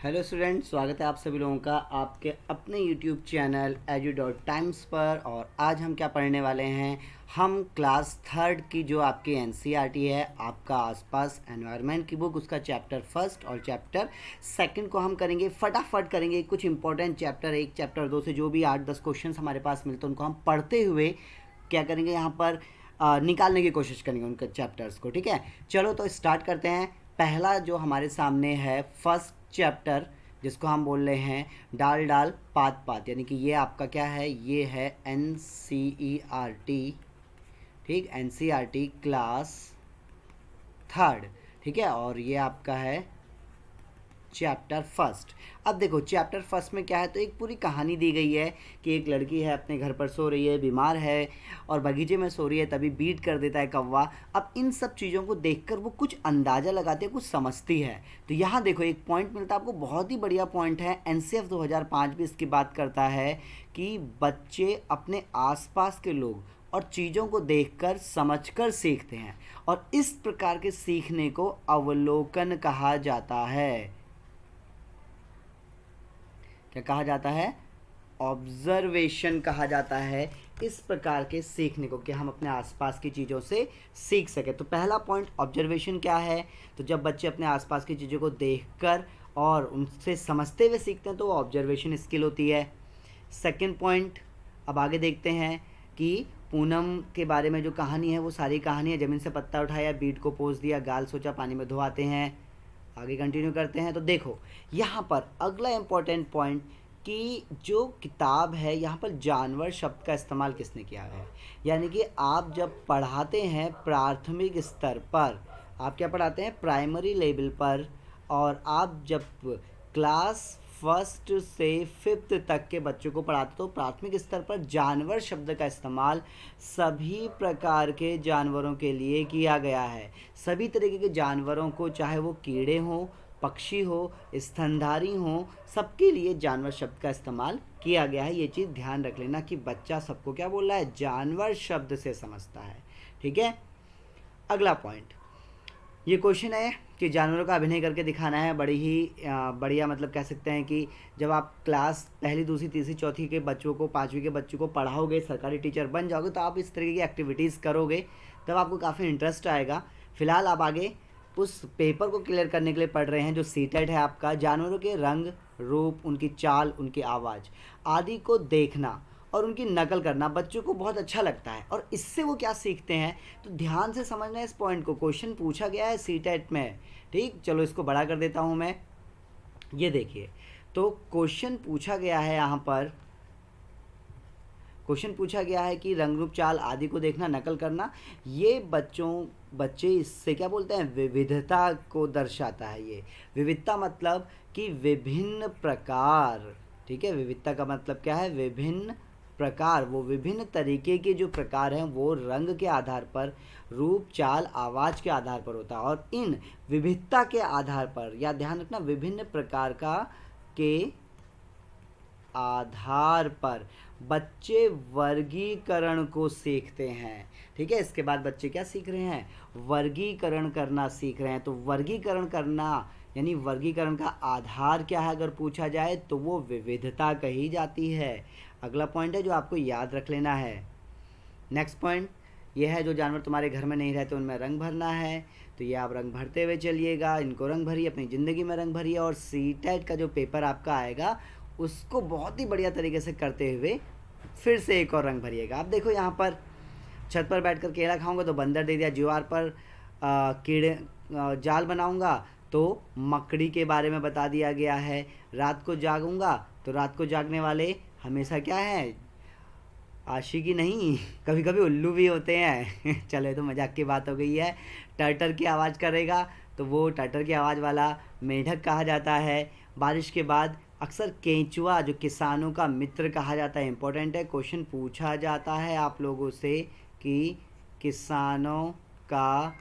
Hello student, स्वागत है आप सभी लोगों का आपके अपने यूट्यूब चैनल edu.times पर। और आज हम क्या पढ़ने वाले हैं, हम क्लास थर्ड की जो आपकी एनसीईआरटी है, आपका आसपास एनवायरनमेंट की बुक, उसका चैप्टर फर्स्ट और चैप्टर सेकंड को हम करेंगे, फटाफट करेंगे। कुछ इंपॉर्टेंट चैप्टर एक चैप्टर दो से जो भी 8-10 क्वेश्चन हमारे पास मिलते हैं उनको हम पढ़ते हुए क्या करेंगे, यहाँ पर निकालने की कोशिश करेंगे उनके चैप्टर्स को। ठीक है, चलो तो स्टार्ट करते हैं। पहला जो हमारे सामने है फर्स्ट चैप्टर, जिसको हम बोल रहे हैं डाल डाल पात पात, यानी कि ये आपका क्या है, ये है एनसीईआरटी। ठीक, एनसीईआरटी क्लास थर्ड। ठीक है, और ये आपका है चैप्टर फर्स्ट। अब देखो चैप्टर फर्स्ट में क्या है, तो एक पूरी कहानी दी गई है कि एक लड़की है, अपने घर पर सो रही है, बीमार है और बगीचे में सो रही है, तभी बीट कर देता है कौवा। अब इन सब चीज़ों को देखकर वो कुछ अंदाज़ा लगाती है, कुछ समझती है। तो यहाँ देखो एक पॉइंट मिलता है आपको, बहुत ही बढ़िया पॉइंट है। एनसीएफ 2005 भी इसकी बात करता है कि बच्चे अपने आसपास के लोग और चीज़ों को देखकर समझकर सीखते हैं, और इस प्रकार के सीखने को अवलोकन कहा जाता है। क्या कहा जाता है? ऑब्जर्वेशन कहा जाता है इस प्रकार के सीखने को, कि हम अपने आसपास की चीज़ों से सीख सकें। तो पहला पॉइंट ऑब्जर्वेशन क्या है, तो जब बच्चे अपने आसपास की चीज़ों को देखकर और उनसे समझते हुए सीखते हैं तो वो ऑब्जर्वेशन स्किल होती है। सेकंड पॉइंट, अब आगे देखते हैं कि पूनम के बारे में जो कहानी है वो सारी कहानी है, ज़मीन से पत्ता उठाया, बीट को पोंछ दिया, गाल सोचा पानी में धोआते हैं। आगे कंटिन्यू करते हैं तो देखो यहाँ पर अगला इम्पोर्टेंट पॉइंट कि जो किताब है, यहाँ पर जानवर शब्द का इस्तेमाल किसने किया है। यानी कि आप जब पढ़ाते हैं प्राथमिक स्तर पर, आप क्या पढ़ाते हैं, प्राइमरी लेवल पर, और आप जब क्लास फर्स्ट से फिफ्थ तक के बच्चों को पढ़ाते तो प्राथमिक स्तर पर जानवर शब्द का इस्तेमाल सभी प्रकार के जानवरों के लिए किया गया है। सभी तरीके के जानवरों को, चाहे वो कीड़े हों, पक्षी हो, स्तनधारी हो, सबके लिए जानवर शब्द का इस्तेमाल किया गया है। ये चीज़ ध्यान रख लेना कि बच्चा सबको क्या बोल रहा है, जानवर शब्द से समझता है। ठीक है, अगला पॉइंट, ये क्वेश्चन है कि जानवरों का अभिनय करके दिखाना है। बड़ी ही बढ़िया, मतलब कह सकते हैं कि जब आप क्लास पहली दूसरी तीसरी चौथी के बच्चों को, पाँचवीं के बच्चों को पढ़ाओगे, सरकारी टीचर बन जाओगे, तो आप इस तरीके की एक्टिविटीज़ करोगे, तब आपको काफ़ी इंटरेस्ट आएगा। फिलहाल आप आगे उस पेपर को क्लियर करने के लिए पढ़ रहे हैं जो सीटेट है आपका। जानवरों के रंग रूप, उनकी चाल, उनकी आवाज़ आदि को देखना और उनकी नकल करना बच्चों को बहुत अच्छा लगता है, और इससे वो क्या सीखते हैं, तो ध्यान से समझना है इस पॉइंट को। क्वेश्चन पूछा गया है सीटेट में। ठीक, चलो इसको बड़ा कर देता हूँ मैं। ये देखिए, तो क्वेश्चन पूछा गया है यहाँ पर, क्वेश्चन पूछा गया है कि रंग रूप चाल आदि को देखना, नकल करना। ये बच्चे इससे क्या बोलते हैं, विविधता को दर्शाता है। ये विविधता मतलब कि विभिन्न प्रकार। ठीक है, विविधता का मतलब क्या है, विभिन्न प्रकार। वो विभिन्न तरीके के जो प्रकार हैं वो रंग के आधार पर, रूप चाल आवाज़ के आधार पर होता है, और इन विविधता के आधार पर, या ध्यान रखना, विभिन्न प्रकार का के आधार पर बच्चे वर्गीकरण को सीखते हैं। ठीक है, इसके बाद बच्चे क्या सीख रहे हैं, वर्गीकरण करना सीख रहे हैं। तो वर्गीकरण करना यानी वर्गीकरण का आधार क्या है, अगर पूछा जाए तो वो विविधता कही जाती है। अगला पॉइंट है जो आपको याद रख लेना है। नेक्स्ट पॉइंट ये है, जो जानवर तुम्हारे घर में नहीं रहते उनमें रंग भरना है। तो ये आप रंग भरते हुए चलिएगा, इनको रंग भरिए, अपनी ज़िंदगी में रंग भरिए, और सीटेट का जो पेपर आपका आएगा उसको बहुत ही बढ़िया तरीके से करते हुए फिर से एक और रंग भरिएगा। आप देखो यहाँ पर, छत पर बैठकर केला खाऊंगा तो बंदर दे दिया, दीवार पर कीड़े जाल बनाऊंगा तो मकड़ी के बारे में बता दिया गया है। रात को जागूंगा तो रात को जागने वाले हमेशा क्या है, आशिकी नहीं, कभी कभी उल्लू भी होते हैं। चलो तो मजाक की बात हो गई है। टर्टर की आवाज़ करेगा तो वो टर्टर की आवाज़ वाला मेढक कहा जाता है। बारिश के बाद अक्सर केंचुआ जो किसानों का मित्र कहा जाता है। इंपॉर्टेंट है, क्वेश्चन पूछा जाता है आप लोगों से कि किसानों का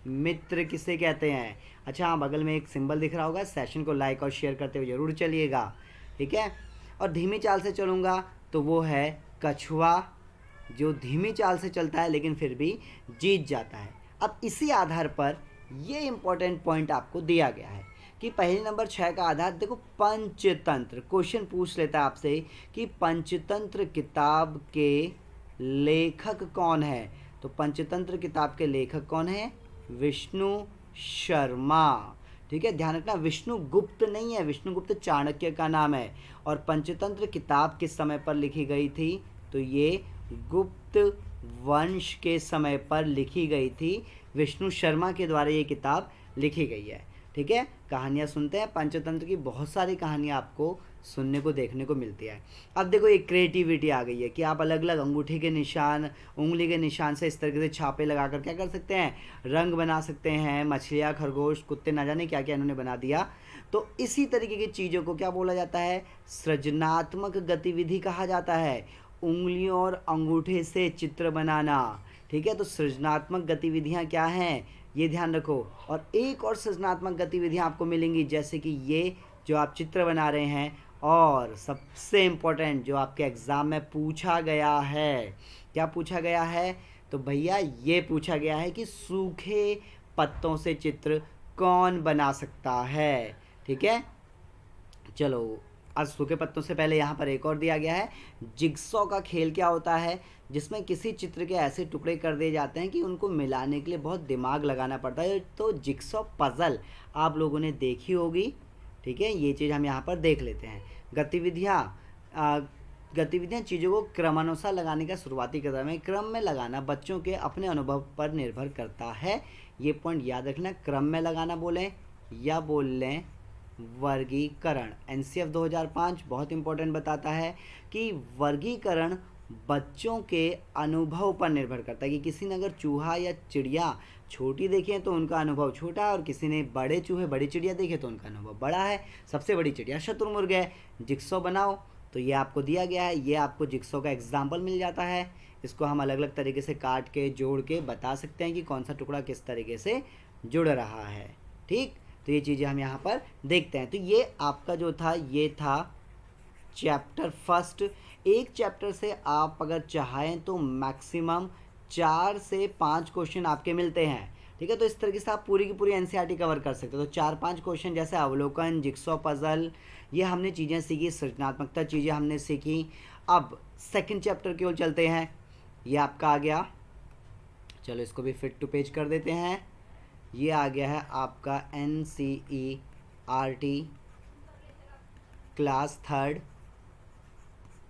मित्र किसे कहते हैं। अच्छा हाँ, बगल में एक सिंबल दिख रहा होगा, सेशन को लाइक और शेयर करते हुए ज़रूर चलिएगा। ठीक है, और धीमी चाल से चलूँगा तो वो है कछुआ, जो धीमी चाल से चलता है लेकिन फिर भी जीत जाता है। अब इसी आधार पर ये इम्पोर्टेंट पॉइंट आपको दिया गया है कि पहले नंबर 6 का आधार देखो पंचतंत्र। क्वेश्चन पूछ लेता है आपसे कि पंचतंत्र किताब के लेखक कौन है। तो पंचतंत्र किताब के लेखक कौन है? विष्णु शर्मा। ठीक है, ध्यान रखना विष्णु गुप्त नहीं है, विष्णु गुप्त चाणक्य का नाम है। और पंचतंत्र किताब किस समय पर लिखी गई थी? तो ये गुप्त वंश के समय पर लिखी गई थी। विष्णु शर्मा के द्वारा ये किताब लिखी गई है। ठीक है, कहानियाँ सुनते हैं। पंचतंत्र की बहुत सारी कहानियाँ आपको सुनने को देखने को मिलती है। अब देखो एक क्रिएटिविटी आ गई है कि आप अलग अलग अंगूठे के निशान, उंगली के निशान से इस तरीके से छापे लगाकर क्या कर सकते हैं, रंग बना सकते हैं। मछलियाँ, खरगोश, कुत्ते, ना जाने क्या क्या इन्होंने बना दिया। तो इसी तरीके की चीज़ों को क्या बोला जाता है? सृजनात्मक गतिविधि कहा जाता है। उंगलियों और अंगूठे से चित्र बनाना। ठीक है, तो सृजनात्मक गतिविधियाँ क्या हैं ये ध्यान रखो। और एक और सृजनात्मक गतिविधियाँ आपको मिलेंगी, जैसे कि ये जो आप चित्र बना रहे हैं। और सबसे इम्पोर्टेंट जो आपके एग्ज़ाम में पूछा गया है, क्या पूछा गया है? तो भैया ये पूछा गया है कि सूखे पत्तों से चित्र कौन बना सकता है। ठीक है, चलो आज सूखे पत्तों से पहले यहाँ पर एक और दिया गया है। जिग्सॉ का खेल क्या होता है? जिसमें किसी चित्र के ऐसे टुकड़े कर दिए जाते हैं कि उनको मिलाने के लिए बहुत दिमाग लगाना पड़ता है। तो जिग्सॉ पजल आप लोगों ने देखी होगी। ठीक है, ये चीज़ हम यहाँ पर देख लेते हैं। गतिविधियाँ चीज़ों को क्रमानुसार लगाने का शुरुआती कदम है। क्रम में लगाना बच्चों के अपने अनुभव पर निर्भर करता है। ये पॉइंट याद रखना, क्रम में लगाना बोलें या बोल लें वर्गीकरण। एनसीएफ 2005 बहुत इंपॉर्टेंट बताता है कि वर्गीकरण बच्चों के अनुभव पर निर्भर करता है। कि किसी ने अगर चूहा या चिड़िया छोटी देखी है तो उनका अनुभव छोटा है, और किसी ने बड़े चूहे, बड़ी चिड़िया देखे तो उनका अनुभव बड़ा है। सबसे बड़ी चिड़िया शुतुरमुर्ग है। जिक्सॉ बनाओ, तो ये आपको दिया गया है। ये आपको जिक्सॉ का एग्जाम्पल मिल जाता है। इसको हम अलग अलग तरीके से काट के जोड़ के बता सकते हैं कि कौन सा टुकड़ा किस तरीके से जुड़ रहा है। ठीक, तो ये चीज़ें हम यहाँ पर देखते हैं। तो ये आपका जो था ये था चैप्टर फर्स्ट। एक चैप्टर से आप अगर चाहें तो मैक्सिमम 4 से 5 क्वेश्चन आपके मिलते हैं। ठीक है, तो इस तरीके से आप पूरी की पूरी एनसीईआरटी कवर कर सकते हो। तो 4-5 क्वेश्चन जैसे अवलोकन, जिक्सॉ पजल, ये हमने चीज़ें सीखी, सृजनात्मकता चीज़ें हमने सीखी। अब सेकंड चैप्टर की ओर चलते हैं। ये आपका आ गया, चलो इसको भी फिट टू पेज कर देते हैं। ये आ गया है आपका NCERT class third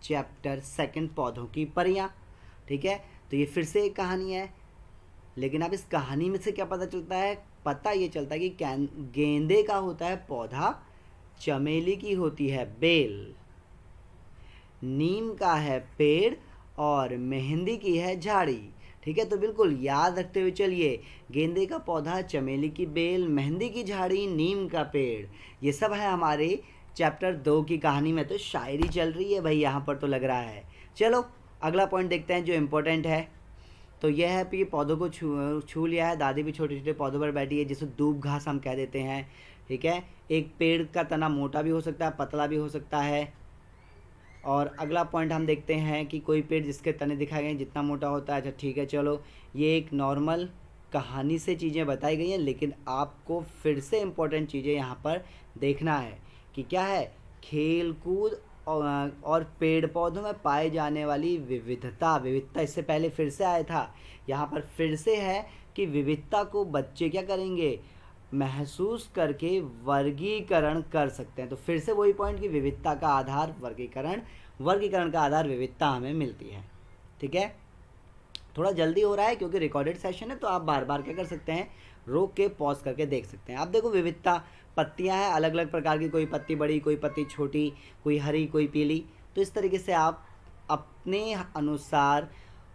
chapter second, पौधों की परियां। ठीक है, तो ये फिर से एक कहानी है। लेकिन अब इस कहानी में से क्या पता चलता है? पता ये चलता है कि गेंदे का होता है पौधा, चमेली की होती है बेल, नीम का है पेड़, और मेहंदी की है झाड़ी। ठीक है, तो बिल्कुल याद रखते हुए चलिए, गेंदे का पौधा, चमेली की बेल, मेहंदी की झाड़ी, नीम का पेड़, ये सब है हमारे चैप्टर 2 की कहानी में। तो शायरी चल रही है भाई यहाँ पर तो लग रहा है। चलो अगला पॉइंट देखते हैं जो इम्पोर्टेंट है। तो यह है कि पौधों को छू लिया है। दादी भी छोटे छोटे पौधों पर बैठी है, जिसे दूब घास हम कह देते हैं। ठीक है, एक पेड़ का तना मोटा भी हो सकता है, पतला भी हो सकता है। और अगला पॉइंट हम देखते हैं कि कोई पेड़ जिसके तने दिखाए गए जितना मोटा होता है। अच्छा ठीक है, चलो ये एक नॉर्मल कहानी से चीज़ें बताई गई हैं, लेकिन आपको फिर से इम्पोर्टेंट चीज़ें यहाँ पर देखना है कि क्या है, खेल कूद और पेड़ पौधों में पाए जाने वाली विविधता। विविधता इससे पहले फिर से आया था, यहाँ पर फिर से है कि विविधता को बच्चे क्या करेंगे, महसूस करके वर्गीकरण कर सकते हैं। तो फिर से वही पॉइंट कि विविधता का आधार वर्गीकरण, वर्गीकरण का आधार विविधता हमें मिलती है। ठीक है, थोड़ा जल्दी हो रहा है क्योंकि रिकॉर्डेड सेशन है, तो आप बार बार क्या कर सकते हैं, रोक के पॉज करके देख सकते हैं। आप देखो विविधता, पत्तियां हैं अलग अलग प्रकार की, कोई पत्ती बड़ी, कोई पत्ती छोटी, कोई हरी, कोई पीली। तो इस तरीके से आप अपने अनुसार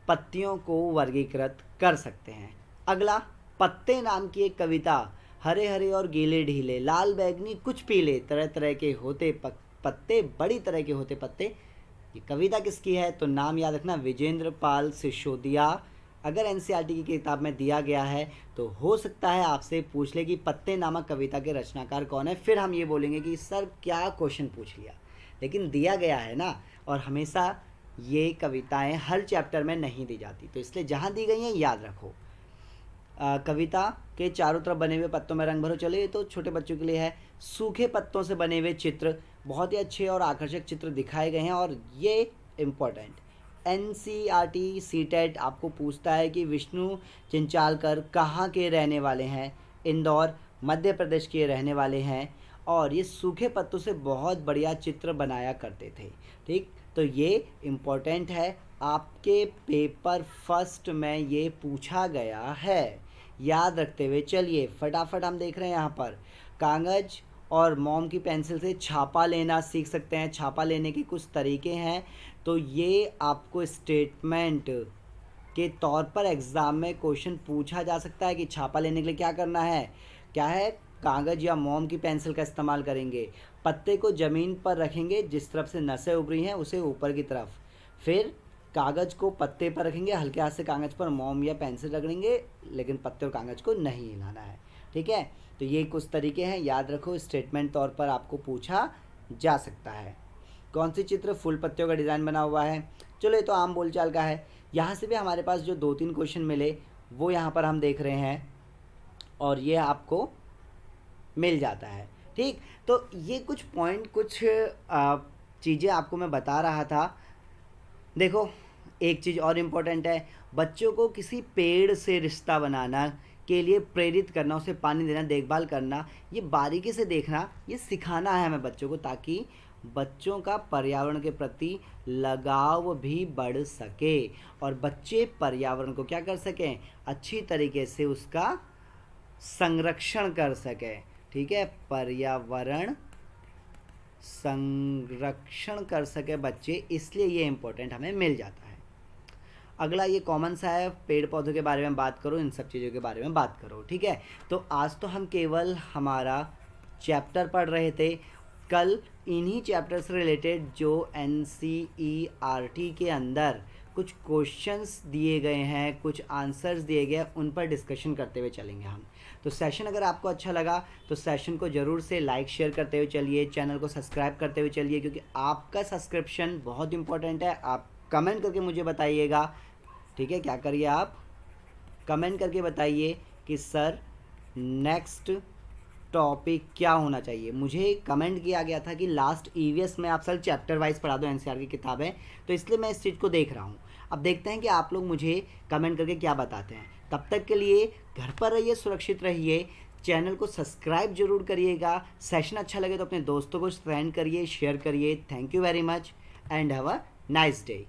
पत्तियों को वर्गीकृत कर सकते हैं। अगला, पत्ते नाम की एक कविता। हरे हरे और गीले ढीले, लाल बैगनी कुछ पीले, तरह तरह के होते पत्ते, बड़ी तरह के होते पत्ते। ये कविता किसकी है? तो नाम याद रखना, विजेंद्र पाल सिसोदिया। अगर एनसीईआरटी की किताब में दिया गया है तो हो सकता है आपसे पूछ ले कि पत्ते नामक कविता के रचनाकार कौन है। फिर हम ये बोलेंगे कि सर क्या क्वेश्चन पूछ लिया, लेकिन दिया गया है ना। और हमेशा ये कविताएं हर चैप्टर में नहीं दी जाती, तो इसलिए जहाँ दी गई हैं याद रखो। कविता के चारों तरफ बने हुए पत्तों में रंग भरो। चलिए, ये तो छोटे बच्चों के लिए है। सूखे पत्तों से बने हुए चित्र, बहुत ही अच्छे और आकर्षक चित्र दिखाए गए हैं। और ये इम्पोर्टेंट, NCERT सीटेट आपको पूछता है कि विष्णु चिंचालकर कहाँ के रहने वाले हैं। इंदौर, मध्य प्रदेश के रहने वाले हैं। और ये सूखे पत्तों से बहुत बढ़िया चित्र बनाया करते थे। ठीक, तो ये इम्पोर्टेंट है, आपके पेपर फर्स्ट में ये पूछा गया है। याद रखते हुए चलिए फटाफट हम देख रहे हैं यहाँ पर कागज़ और मोम की पेंसिल से छापा लेना सीख सकते हैं। छापा लेने के कुछ तरीके हैं। तो ये आपको स्टेटमेंट के तौर पर एग्ज़ाम में क्वेश्चन पूछा जा सकता है कि छापा लेने के लिए क्या करना है। क्या है, कागज़ या मोम की पेंसिल का इस्तेमाल करेंगे। पत्ते को ज़मीन पर रखेंगे, जिस तरफ से नसें उभरी हैं उसे ऊपर की तरफ। फिर कागज़ को पत्ते पर रखेंगे, हल्के हाथ से कागज़ पर मोम या पेंसिल रगड़ेंगे, लेकिन पत्ते और कागज़ को नहीं हिलाना है। ठीक है, तो ये कुछ तरीके हैं, याद रखो। स्टेटमेंट तौर पर आपको पूछा जा सकता है। कौन सी चित्र फूल पत्तियों का डिज़ाइन बना हुआ है। चलो, ये तो आम बोलचाल का है। यहाँ से भी हमारे पास जो 2-3 क्वेश्चन मिले वो यहाँ पर हम देख रहे हैं और ये आपको मिल जाता है। ठीक, तो ये कुछ पॉइंट, कुछ चीज़ें आपको मैं बता रहा था। देखो, एक चीज़ और इम्पोर्टेंट है, बच्चों को किसी पेड़ से रिश्ता बनाना के लिए प्रेरित करना, उसे पानी देना, देखभाल करना, ये बारीकी से देखना, ये सिखाना है हमें बच्चों को, ताकि बच्चों का पर्यावरण के प्रति लगाव भी बढ़ सके और बच्चे पर्यावरण को क्या कर सकें, अच्छी तरीके से उसका संरक्षण कर सकें। ठीक है, पर्यावरण संरक्षण कर सके बच्चे, इसलिए ये इम्पोर्टेंट हमें मिल जाता है। अगला ये कॉमन सा है, पेड़ पौधों के बारे में बात करो, इन सब चीज़ों के बारे में बात करो। ठीक है, तो आज तो हम केवल हमारा चैप्टर पढ़ रहे थे। कल इन्हीं चैप्टर से रिलेटेड जो NCERT के अंदर कुछ क्वेश्चंस दिए गए हैं, कुछ आंसर्स दिए गए हैं, उन पर डिस्कशन करते हुए चलेंगे हम। तो सेशन अगर आपको अच्छा लगा तो सेशन को ज़रूर से लाइक शेयर करते हुए चलिए, चैनल को सब्सक्राइब करते हुए चलिए, क्योंकि आपका सब्सक्रिप्शन बहुत इंपॉर्टेंट है। आप कमेंट करके मुझे बताइएगा। ठीक है, क्या करिए, आप कमेंट करके बताइए कि सर नेक्स्ट टॉपिक क्या होना चाहिए। मुझे कमेंट किया गया था कि लास्ट EVS में आप सर चैप्टर वाइज पढ़ा दो NCERT की किताबें, तो इसलिए मैं इस चीज़ को देख रहा हूँ। अब देखते हैं कि आप लोग मुझे कमेंट करके क्या बताते हैं। तब तक के लिए घर पर रहिए, सुरक्षित रहिए, चैनल को सब्सक्राइब जरूर करिएगा। सेशन अच्छा लगे तो अपने दोस्तों को सेंड करिए, शेयर करिए। Thank you very much and have a nice day.